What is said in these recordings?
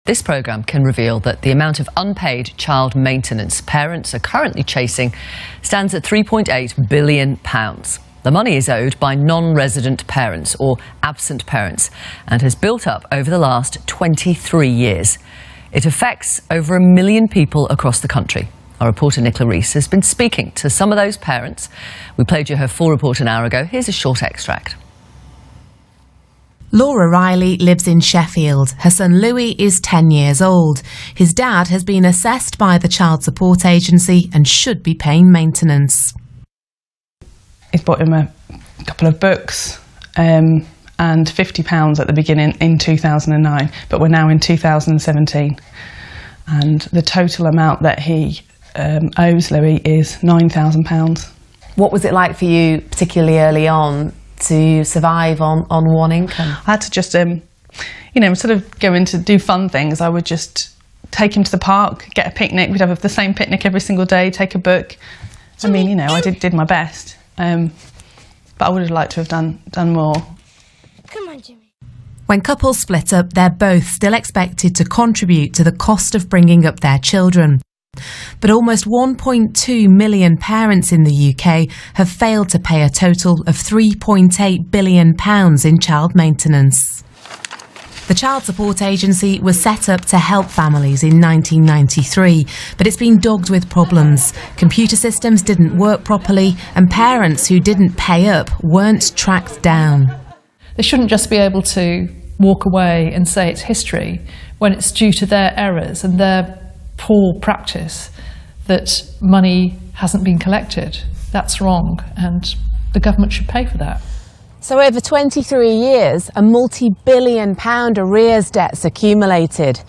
This programme can reveal that the amount of unpaid child maintenance parents are currently chasing stands at £3.8 billion. The money is owed by non-resident parents or absent parents and has built up over the last 23 years. It affects over 1 million people across the country. Our reporter Nicola Rees has been speaking to some of those parents. We played you her full report an hour ago. Here's a short extract. Laura Riley lives in Sheffield. Her son Louis is 10 years old. His dad has been assessed by the Child Support Agency and should be paying maintenance. He's bought him a couple of books and £50 at the beginning in 2009, but we're now in 2017. And the total amount that he owes Louis is £9,000. What was it like for you, particularly early on, to survive on one income? I had to just, instead of going to do fun things, I would just take him to the park, get a picnic. We'd have the same picnic every single day, take a book. I mean, I did my best, but I would have liked to have done more. Come on, Jimmy. When couples split up, they're both still expected to contribute to the cost of bringing up their children. But almost 1.2 million parents in the UK have failed to pay a total of £3.8 billion in child maintenance. The Child Support Agency was set up to help families in 1993, but it's been dogged with problems. Computer systems didn't work properly, and parents who didn't pay up weren't tracked down. They shouldn't just be able to walk away and say it's history when it's due to their errors and their poor practice that money hasn't been collected. That's wrong, and the government should pay for that. So over 23 years, a multi-billion-pound arrears debt's accumulated.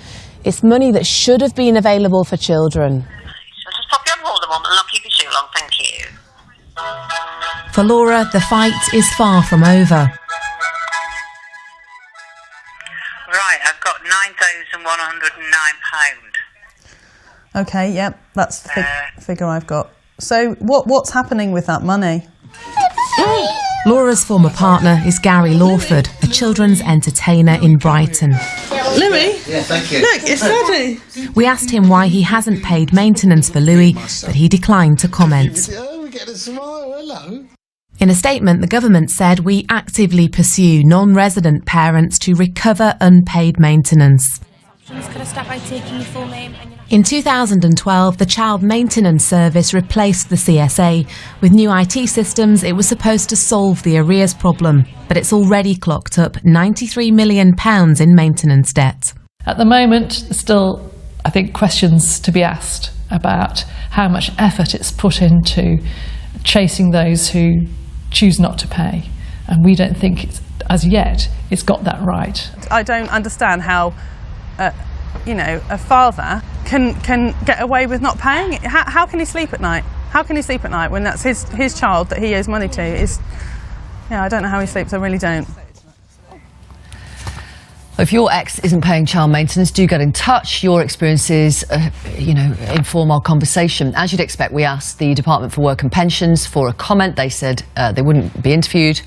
It's money that should have been available for children. I'll just pop you on hold a moment and I'll keep you too long, thank you. For Laura, the fight is far from over. Right, I've got £9,109. Okay, yep, that's the figure I've got. So what's happening with that money? Laura's former partner is Gary Lawford, a children's entertainer in Brighton. Louis? Yeah, thank you. Look, it's Daddy. We asked him why he hasn't paid maintenance for Louis, but he declined to comment. Oh, we get a smile, hello. In a statement, the government said we actively pursue non-resident parents to recover unpaid maintenance. Could I start by taking your full name? In 2012, the Child Maintenance Service replaced the CSA. With new IT systems, it was supposed to solve the arrears problem, but it's already clocked up £93 million in maintenance debt. At the moment, there's still, I think, questions to be asked about how much effort it's put into chasing those who choose not to pay. And we don't think, as yet, it's got that right. I don't understand how, a father can get away with not paying. How can he sleep at night? How can he sleep at night when that's his child that he owes money to? I don't know how he sleeps, I really don't. If your ex isn't paying child maintenance, do get in touch. Your experiences, inform our conversation. As you'd expect, we asked the Department for Work and Pensions for a comment. They said they wouldn't be interviewed,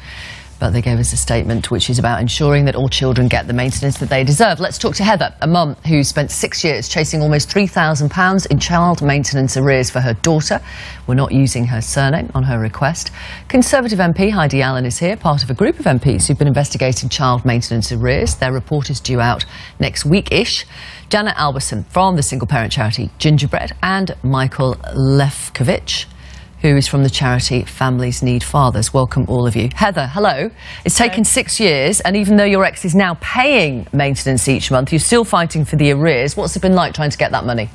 but they gave us a statement which is about ensuring that all children get the maintenance that they deserve. Let's talk to Heather, a mum who spent 6 years chasing almost £3,000 in child maintenance arrears for her daughter. We're not using her surname on her request. Conservative MP Heidi Allen is here, part of a group of MPs who've been investigating child maintenance arrears. Their report is due out next week-ish. Janet Alberson from the single-parent charity Gingerbread, and Michael Lefkovich, who is from the charity Families Need Fathers. Welcome, all of you. Heather, hello. It's taken 6 years, and even though your ex is now paying maintenance each month, you're still fighting for the arrears. What's it been like trying to get that money?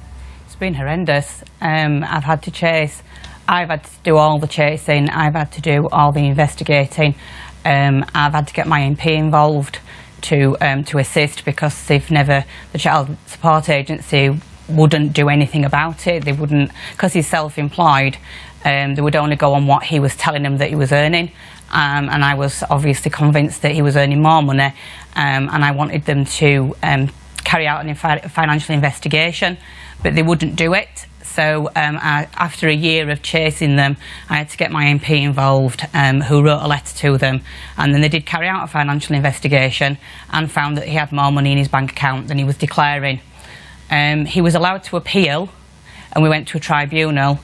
It's been horrendous. I've had to chase. I've had to do all the chasing. I've had to do all the investigating. I've had to get my MP involved to assist, because the Child Support Agency wouldn't do anything about it. They wouldn't, because he's self-employed. They would only go on what he was telling them that he was earning, and I was obviously convinced that he was earning more money, and I wanted them to carry out a financial investigation, but they wouldn't do it. So after a year of chasing them, I had to get my MP involved, who wrote a letter to them, and then they did carry out a financial investigation and found that he had more money in his bank account than he was declaring. He was allowed to appeal, and we went to a tribunal,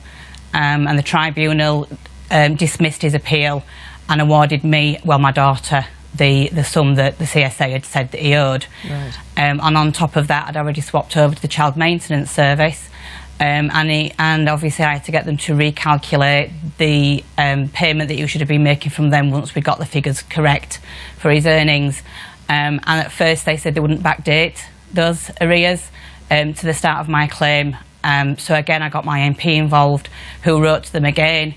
and the tribunal dismissed his appeal and awarded me, well, my daughter, the sum that the CSA had said that he owed. Right. And on top of that, I'd already swapped over to the child maintenance service, and obviously I had to get them to recalculate the payment that you should have been making from them once we got the figures correct for his earnings. And at first they said they wouldn't backdate those arrears to the start of my claim. So again, I got my MP involved, who wrote to them again,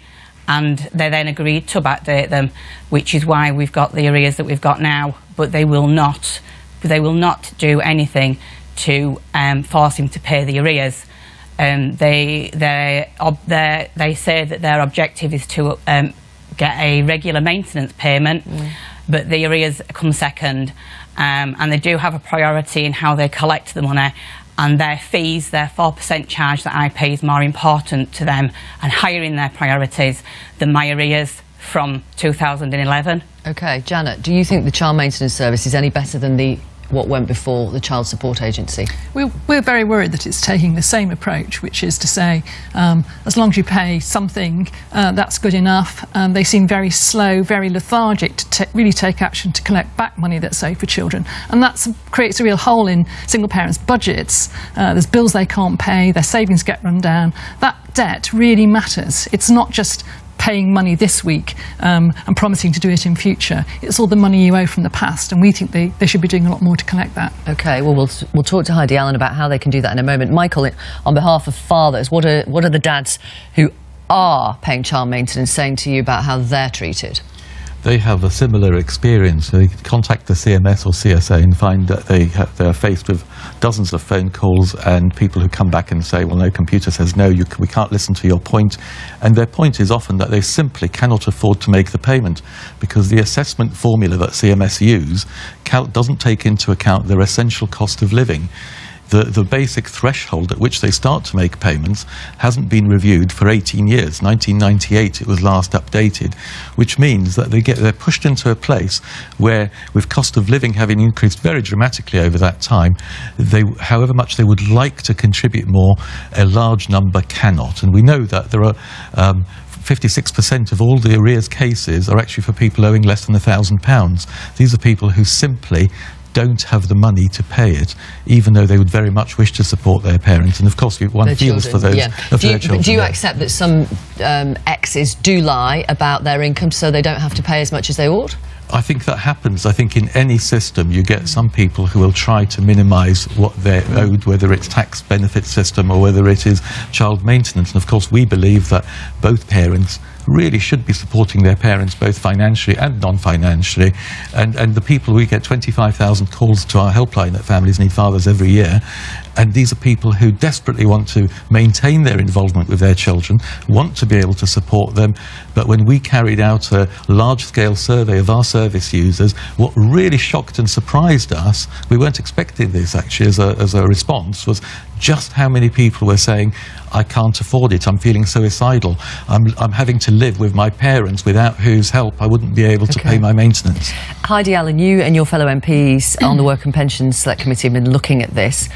and they then agreed to backdate them, which is why we've got the arrears that we've got now. But they will not do anything to force him to pay the arrears. They say that their objective is to get a regular maintenance payment, but the arrears come second, and they do have a priority in how they collect the money. And their fees, their 4% charge that I pay, is more important to them and higher in their priorities than my arrears from 2011. OK, Janet, do you think the child maintenance service is any better than what went before the child support agency? We're very worried that it's taking the same approach, which is to say, as long as you pay something, that's good enough. They seem very slow, very lethargic to really take action to collect back money that's owed for children. And that creates a real hole in single parents' budgets. There's bills they can't pay, their savings get run down. That debt really matters. It's not just paying money this week and promising to do it in future. It's all the money you owe from the past, and we think they should be doing a lot more to collect that. OK, well, we'll talk to Heidi Allen about how they can do that in a moment. Michael, on behalf of fathers, what are the dads who are paying child maintenance saying to you about how they're treated? They have a similar experience. They contact the CMS or CSA and find that they're faced with dozens of phone calls and people who come back and say, well, no, computer says no, we can't listen to your point. And their point is often that they simply cannot afford to make the payment because the assessment formula that CMS use doesn't take into account their essential cost of living. The basic threshold at which they start to make payments hasn't been reviewed for 18 years. 1998 it was last updated, which means that they're pushed into a place where, with cost of living having increased very dramatically over that time, however much they would like to contribute more, a large number cannot. And we know that there are 56% of all the arrears cases are actually for people owing less than £1,000. These are people who simply don't have the money to pay it, even though they would very much wish to support their parents. And of course, one feels for those of their children. Do you accept that some exes do lie about their income so they don't have to pay as much as they ought? I think that happens. I think in any system you get some people who will try to minimise what they're owed, whether it's tax benefit system or whether it is child maintenance. And of course we believe that both parents really should be supporting their parents both financially and non-financially. And the people, we get 25,000 calls to our helpline that Families Need Fathers every year. And these are people who desperately want to maintain their involvement with their children, want to be able to support them. But when we carried out a large-scale survey of our service users, what really shocked and surprised us, we weren't expecting this actually as a response, was just how many people were saying, I can't afford it, I'm feeling suicidal, I'm having to live with my parents without whose help I wouldn't be able to pay my maintenance. Heidi Allen, you and your fellow MPs on the Work and Pensions Select Committee have been looking at this.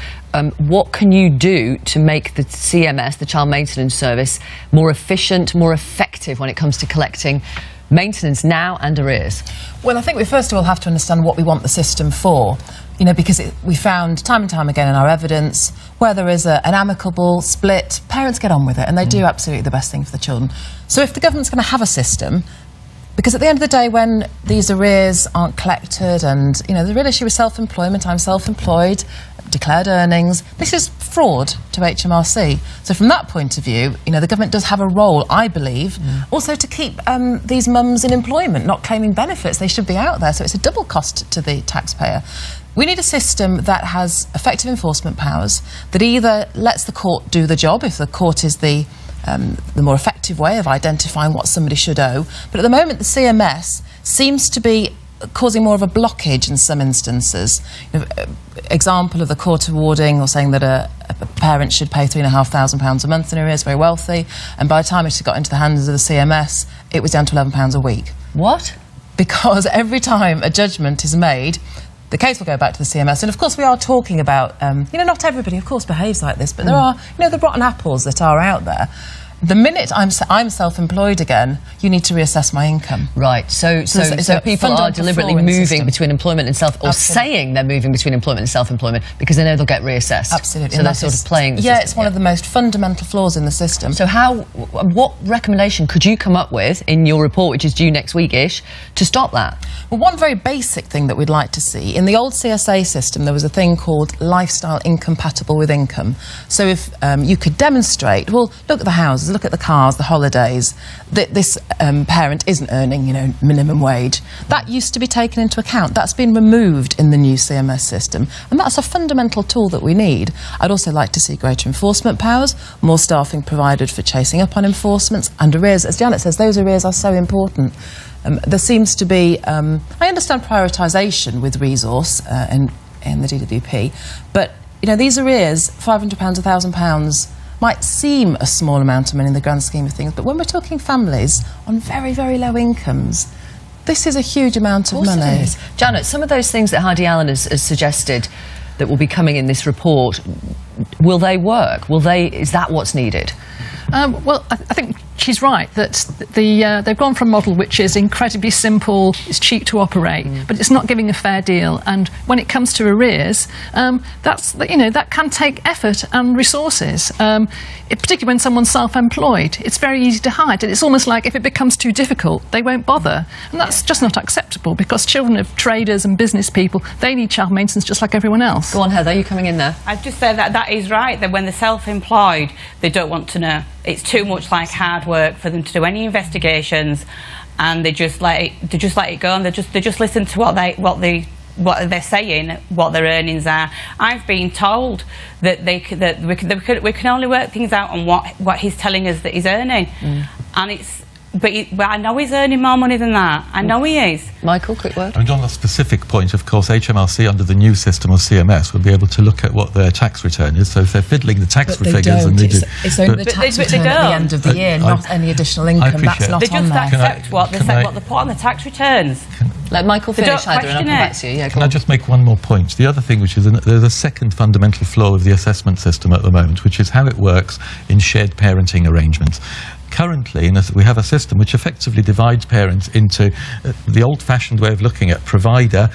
What can you do to make the CMS, the Child Maintenance Service, more efficient, more effective when it comes to collecting maintenance now and arrears? Well, I think we first of all have to understand what we want the system for. You know, because we found time and time again in our evidence where there is an amicable split, parents get on with it and they do absolutely the best thing for the children. So if the government's going to have a system, because at the end of the day when these arrears aren't collected and, you know, the real issue is self-employment, I'm self-employed, declared earnings, this is fraud to HMRC. So from that point of view, you know, the government does have a role, I believe, also to keep these mums in employment, not claiming benefits. They should be out there, so it's a double cost to the taxpayer. We need a system that has effective enforcement powers, that either lets the court do the job, if the court is the more effective way of identifying what somebody should owe. But at the moment, the CMS seems to be causing more of a blockage in some instances. You know, example of the court awarding or saying that a parents should pay £3,500 a month in arrears, very wealthy, and by the time it got into the hands of the CMS, it was down to £11 a week. What? Because every time a judgment is made, the case will go back to the CMS, and of course we are talking about, not everybody, of course, behaves like this, but there are, the rotten apples that are out there. The minute I'm self-employed again, you need to reassess my income. Right, so people are deliberately moving between employment and saying they're moving between employment and self-employment because they know they'll get reassessed. Absolutely. So they're sort of playing the system. system. It's one of the most fundamental flaws in the system. So what recommendation could you come up with in your report, which is due next week-ish, to stop that? Well, one very basic thing that we'd like to see, in the old CSA system, there was a thing called lifestyle incompatible with income. So if you could demonstrate, well, look at the houses, look at the cars, the holidays, this parent isn't earning, minimum wage. That used to be taken into account. That's been removed in the new CMS system, and that's a fundamental tool that we need. I'd also like to see greater enforcement powers, more staffing provided for chasing up on enforcements, and arrears. As Janet says, those arrears are so important. There seems to be, I understand prioritisation with resource in the DWP, but these arrears, £500, £1,000, might seem a small amount of money in the grand scheme of things, but when we're talking families on very, very low incomes, this is a huge amount of money. Janet, some of those things that Heidi Allen has suggested that will be coming in this report, will they work? Is that what's needed? Well, I think she's right that they've gone for a model which is incredibly simple, it's cheap to operate, but it's not giving a fair deal. And when it comes to arrears, that can take effort and resources. Particularly when someone's self-employed, it's very easy to hide. And it's almost like if it becomes too difficult, they won't bother. And that's just not acceptable because children of traders and business people, they need child maintenance just like everyone else. Go on, Heather, you coming in there? I'd just say that is right, that when they're self-employed, they don't want to know. It's too much like hard work for them to do any investigations, and they just let it go, and they just listen to what they're saying, what their earnings are. I've been told that we can only work things out on what he's telling us that he's earning, and but I know he's earning more money than that. I know he is. Michael, quick word. And on a specific point, of course, HMRC under the new system of CMS will be able to look at what their tax return is. So if they're fiddling the tax figures, and they do, it's only the tax return at the end of the year, not any additional income. That's not on there. They just accept what they put on the tax returns. Let Michael finish, Heather, and I'll come back to you. Yeah, Can I just make one more point? The other thing, which is there's a second fundamental flaw of the assessment system at the moment, which is how it works in shared parenting arrangements. Currently, we have a system which effectively divides parents into the old-fashioned way of looking at provider,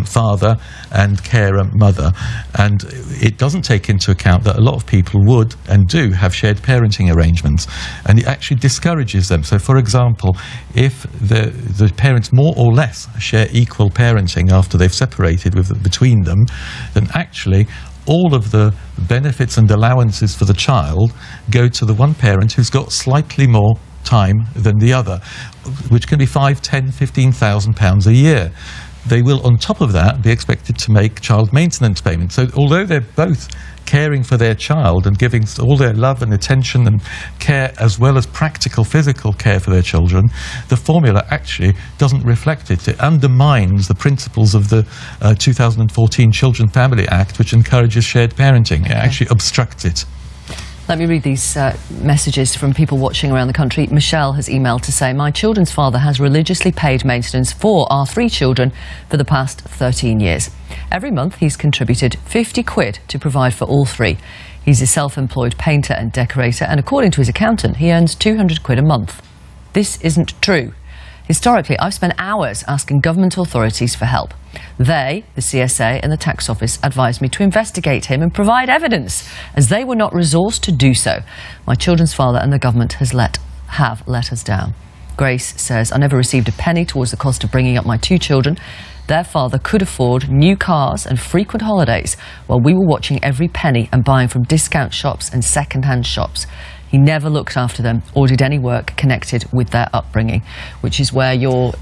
father, and carer, mother. And it doesn't take into account that a lot of people would and do have shared parenting arrangements. And it actually discourages them. So, for example, if the parents more or less share equal parenting after they've separated between them, then actually all of the benefits and allowances for the child go to the one parent who's got slightly more time than the other, which can be £5,000, £10,000, £15,000 a year. They will, on top of that, be expected to make child maintenance payments. So although they're both caring for their child and giving all their love and attention and care, as well as practical physical care for their children, the formula actually doesn't reflect it. It undermines the principles of the 2014 Children Family Act, which encourages shared parenting. It actually obstructs it. Let me read these messages from people watching around the country. Michelle has emailed to say, my children's father has religiously paid maintenance for our 3 children for the past 13 years. Every month he's contributed 50 quid to provide for all 3. He's a self-employed painter and decorator, and according to his accountant, he earns 200 quid a month. This isn't true. Historically, I've spent hours asking government authorities for help. They, the CSA and the tax office, advised me to investigate him and provide evidence, as they were not resourced to do so. My children's father and the government have let us down. Grace says, I never received a penny towards the cost of bringing up my 2 children. Their father could afford new cars and frequent holidays, while we were watching every penny and buying from discount shops and second-hand shops. He never looked after them or did any work connected with their upbringing, which is where your,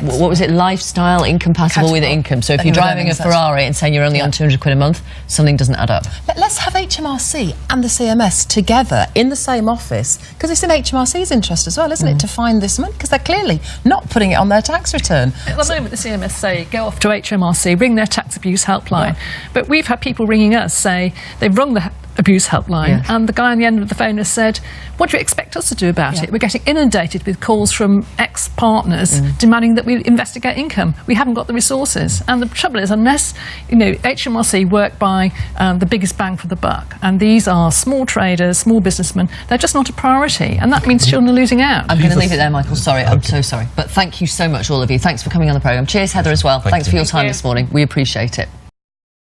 what was it, lifestyle incompatible with income. So if you're driving a Ferrari and saying you're only on 200 quid a month, something doesn't add up. But let's have HMRC and the CMS together in the same office, because it's in HMRC's interest as well, isn't it, to find this money, because they're clearly not putting it on their tax return. At the moment, the CMS say, go off to HMRC, ring their tax abuse helpline. But we've had people ringing us say they've rung the abuse helpline, Yes. and the guy on the end of the phone has said, what do you expect us to do about it? We're getting inundated with calls from ex-partners demanding that we investigate income. We haven't got the resources. And the trouble is, unless, HMRC work by the biggest bang for the buck, and these are small traders, small businessmen, they're just not a priority, and that means children are losing out. I'm going to leave it there, Michael. Sorry, I'm so sorry. But thank you so much, all of you. Thanks for coming on the programme. Cheers, Heather, as well. Thanks for your time this morning. We appreciate it.